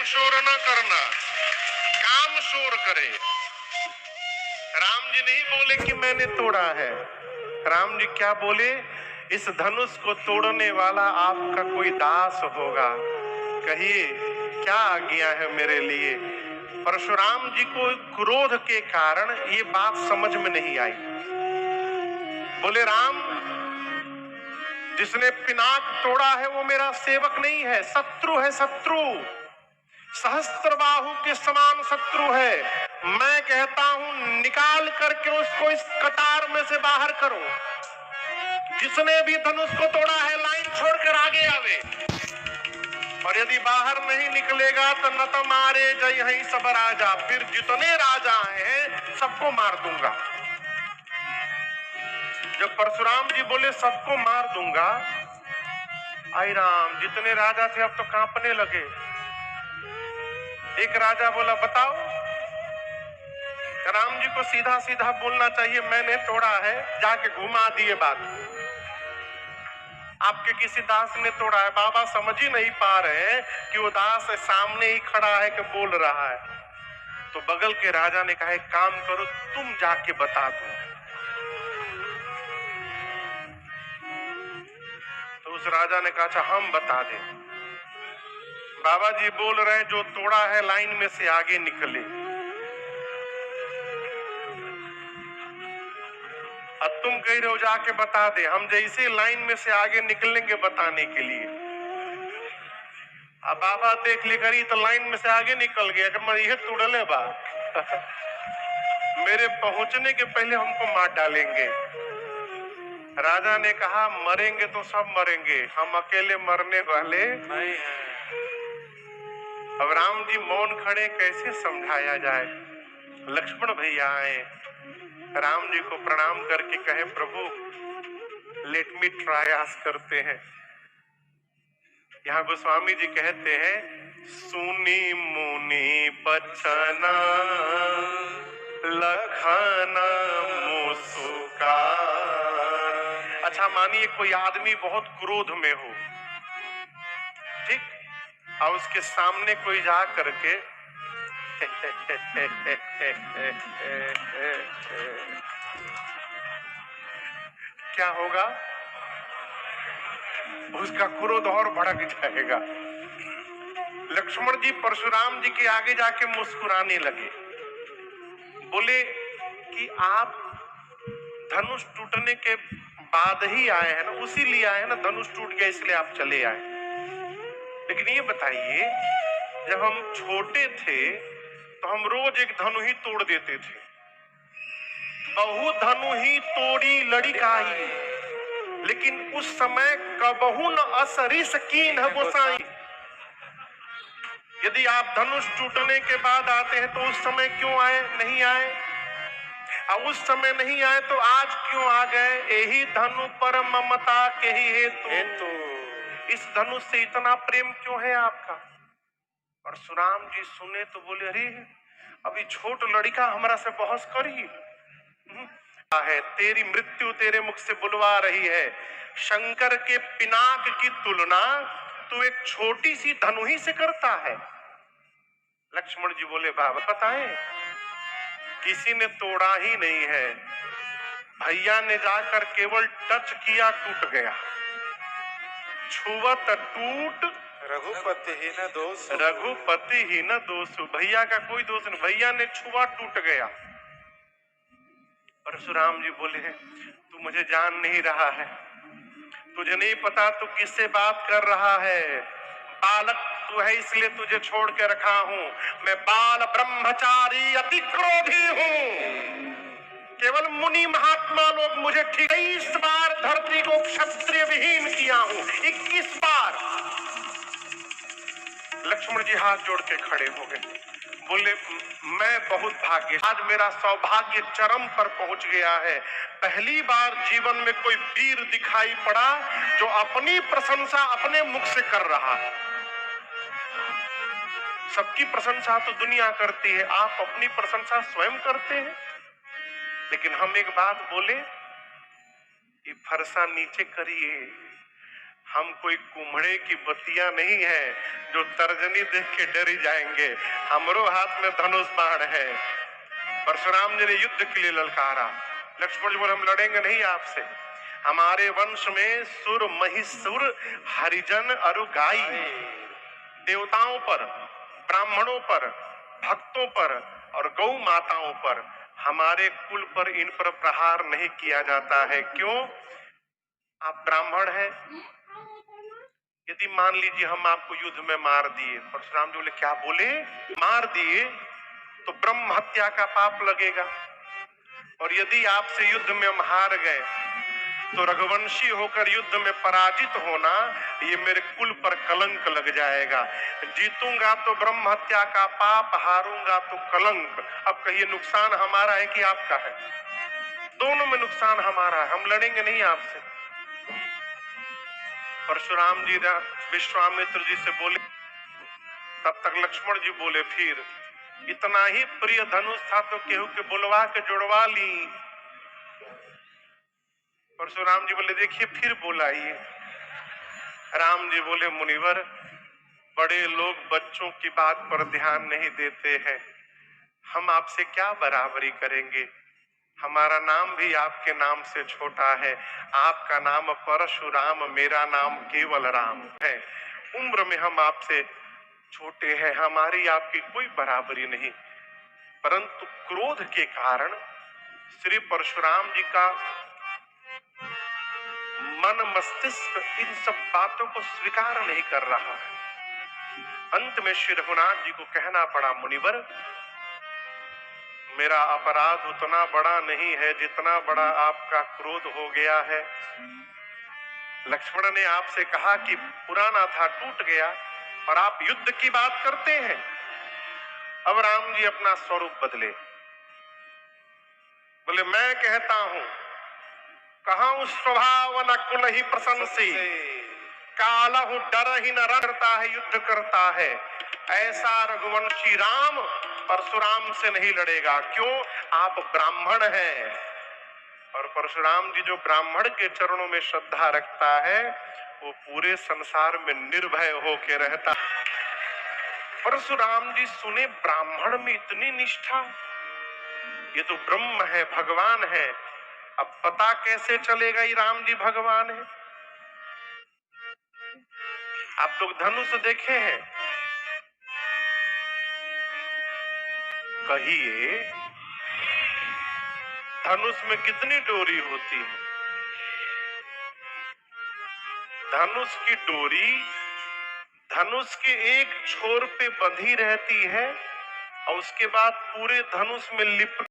काम शोर न करना, काम शोर करे। राम जी नहीं बोले कि मैंने तोड़ा है। राम जी क्या बोले? इस धनुष को तोड़ने वाला आपका कोई दास होगा, कहिए क्या आज्ञा है मेरे लिए। परशुराम जी को क्रोध के कारण ये बात समझ में नहीं आई। बोले राम, जिसने पिनाक तोड़ा है वो मेरा सेवक नहीं है, शत्रु है, शत्रु, सहस्त्रबाहु के समान शत्रु है। मैं कहता हूं निकाल करके उसको इस कतार में से बाहर करो। जिसने भी धनुष को तोड़ा है लाइन छोड़कर आगे आवे, और यदि बाहर नहीं निकलेगा तो न तो मारे जय ही सब राजा, फिर जितने राजा हैं सबको मार दूंगा। जब परशुराम जी बोले सबको मार दूंगा, आई राम, जितने राजा थे अब तो कांपने लगे। एक राजा बोला बताओ। राम जी को सीधा सीधा बोलना चाहिए मैंने तोड़ा है, जाके घुमा दिए बात। आपके किसी दास ने तोड़ा है, बाबा समझ ही नहीं पा रहे हैं कि वो दास सामने ही खड़ा है कि बोल रहा है। तो बगल के राजा ने कहा एक काम करो, तुम जाके बता दो। तो उस राजा ने कहा अच्छा हम बता दें। बाबा जी बोल रहे हैं जो तोड़ा है लाइन में से आगे निकले। अब तुम कह रहे हो जाके बता दे, हम जैसे लाइन में से आगे निकलेंगे बताने के लिए। अब बाबा देख ले करी तो लाइन में से आगे निकल गया कि मैं यह तोड़ले बा मेरे पहुंचने के पहले हमको मार डालेंगे। राजा ने कहा मरेंगे तो सब मरेंगे, हम अकेले मरने वाले नहीं हैं। अब राम जी मौन खड़े, कैसे समझाया जाए। लक्ष्मण भैया आए, राम जी को प्रणाम करके कहे प्रभु लेट मी ट्राई, आस करते हैं। यहाँ गोस्वामी जी कहते हैं सुनी मुनि बचना लखन मुस्कान। अच्छा मानिए कोई आदमी बहुत क्रोध में हो, ठीक, और उसके सामने कोई जा करके क्या होगा? उसका क्रोध और भड़क जाएगा। लक्ष्मण जी परशुराम जी के आगे जाके मुस्कुराने लगे, बोले कि आप धनुष टूटने के बाद ही आए हैं ना, उसी लिए आए हैं ना, धनुष टूट गया इसलिए आप चले आए। लेकिन ये बताइए जब हम छोटे थे तो हम रोज एक धनु ही तोड़ देते थे। बहु धनु ही तोड़ी लड़िकाई, लेकिन उस समय कबहू न असरिस कीन गोसाई। यदि आप धनुष टूटने के बाद आते हैं तो उस समय क्यों आए, नहीं आए? और उस समय नहीं आए तो आज क्यों आ गए? यही धनु पर ममता के ही हेतु। इस धनुष से इतना प्रेम क्यों है आपका? परशुराम जी सुने तो बोले अरे अभी छोट लड़का हमारा से बहस करी है, तेरी मृत्यु तेरे मुख से बुलवा रही है। शंकर के पिनाक की तुलना तू एक छोटी सी धनु ही से करता है। लक्ष्मण जी बोले बाबा बताएं, किसी ने तोड़ा ही नहीं है, भैया ने जाकर केवल टच किया टूट गया। छुवत टूट रघुपति ही न दोष, रघुपति ही न दोष। भैया का कोई दोष नहीं, भैया ने छुआ टूट गया। परशुराम जी बोले तू मुझे जान नहीं रहा है, तुझे नहीं पता तू किससे बात कर रहा है। बालक तू है इसलिए तुझे छोड़ के रखा हूं। मैं बाल ब्रह्मचारी अति क्रोधी हूं। केवल मुनि महात्मा लोग मुझे 23 बार धरती को क्षत्रिय विहीन किया हूं, 21 बार। लक्ष्मण जी हाथ जोड़ के खड़े हो गए, बोले मैं बहुत भाग्य, आज मेरा सौभाग्य चरम पर पहुंच गया है। पहली बार जीवन में कोई वीर दिखाई पड़ा जो अपनी प्रशंसा अपने मुख से कर रहा है। सबकी प्रशंसा तो दुनिया करती है, आप अपनी प्रशंसा स्वयं करते हैं। लेकिन हम एक बात बोले, ये फरसा नीचे करिए, हम कोई कुम्हड़े की बतिया नहीं है जो तर्जनी देख के डर ही जाएंगे। हमरो हाथ में धनुष बाण है। परशुराम जी ने युद्ध के लिए ललकारा। लक्ष्मण जी बोले हम लड़ेंगे नहीं आपसे। हमारे वंश में सुर महिषुर हरिजन और गाई, देवताओं पर, ब्राह्मणों पर, भक्तों पर और गौ माताओं पर, हमारे कुल पर इन पर प्रहार नहीं किया जाता है। क्यों? आप ब्राह्मण हैं। यदि मान लीजिए हम आपको युद्ध में मार दिए, परशुराम जी बोले क्या बोले? मार दिए तो ब्रह्म हत्या का पाप लगेगा, और यदि आपसे युद्ध में हम हार गए तो रघुवंशी होकर युद्ध में पराजित होना, ये मेरे कुल पर कलंक लग जाएगा। जीतूंगा तो ब्रह्म हत्या का पाप, हारूंगा तो कलंक। अब कहिए नुकसान हमारा है कि आपका है? दोनों में नुकसान हमारा है। हम लड़ेंगे नहीं आपसे। परशुराम जी विश्वामित्र जी से बोले। तब तक लक्ष्मण जी बोले फिर इतना ही प्रिय धनुष था तो केहू के बुलवा के जुड़वा ली। परशुराम जी बोले देखिए फिर बोला ये। राम जी बोले मुनिवर, बड़े लोग बच्चों की बात पर ध्यान नहीं देते हैं। हम आपसे क्या बराबरी करेंगे? हमारा नाम भी आपके नाम से छोटा है। आपका नाम परशुराम, मेरा नाम केवल राम है। उम्र में हम आपसे छोटे हैं, हमारी आपकी कोई बराबरी नहीं। परंतु क्रोध के कारण श्री परशुराम जी का मन मस्तिष्क इन सब बातों को स्वीकार नहीं कर रहा है। अंत में श्री रघुनाथ जी को कहना पड़ा, मुनिवर मेरा अपराध उतना बड़ा नहीं है जितना बड़ा आपका क्रोध हो गया है। लक्ष्मण ने आपसे कहा कि पुराना था टूट गया और आप युद्ध की बात करते हैं। अब राम जी अपना स्वरूप बदले। बोले मैं कहता हूं कहां स्वभाव न कुल ही प्रशंसी, कालहु डर ही न करता है युद्ध करता है। ऐसा रघुवंशी राम परशुराम से नहीं लड़ेगा। क्यों? आप ब्राह्मण हैं, और परशुराम जी जो ब्राह्मण के चरणों में श्रद्धा रखता है वो पूरे संसार में निर्भय होके रहता। परशुराम जी सुने ब्राह्मण में इतनी निष्ठा, ये तो ब्रह्म है, भगवान है। अब पता कैसे चलेगा ये राम जी भगवान है? आप लोग धनुष देखे हैं? कहिए धनुष में कितनी डोरी होती है? धनुष की डोरी धनुष के एक छोर पे बंधी रहती है और उसके बाद पूरे धनुष में लिपट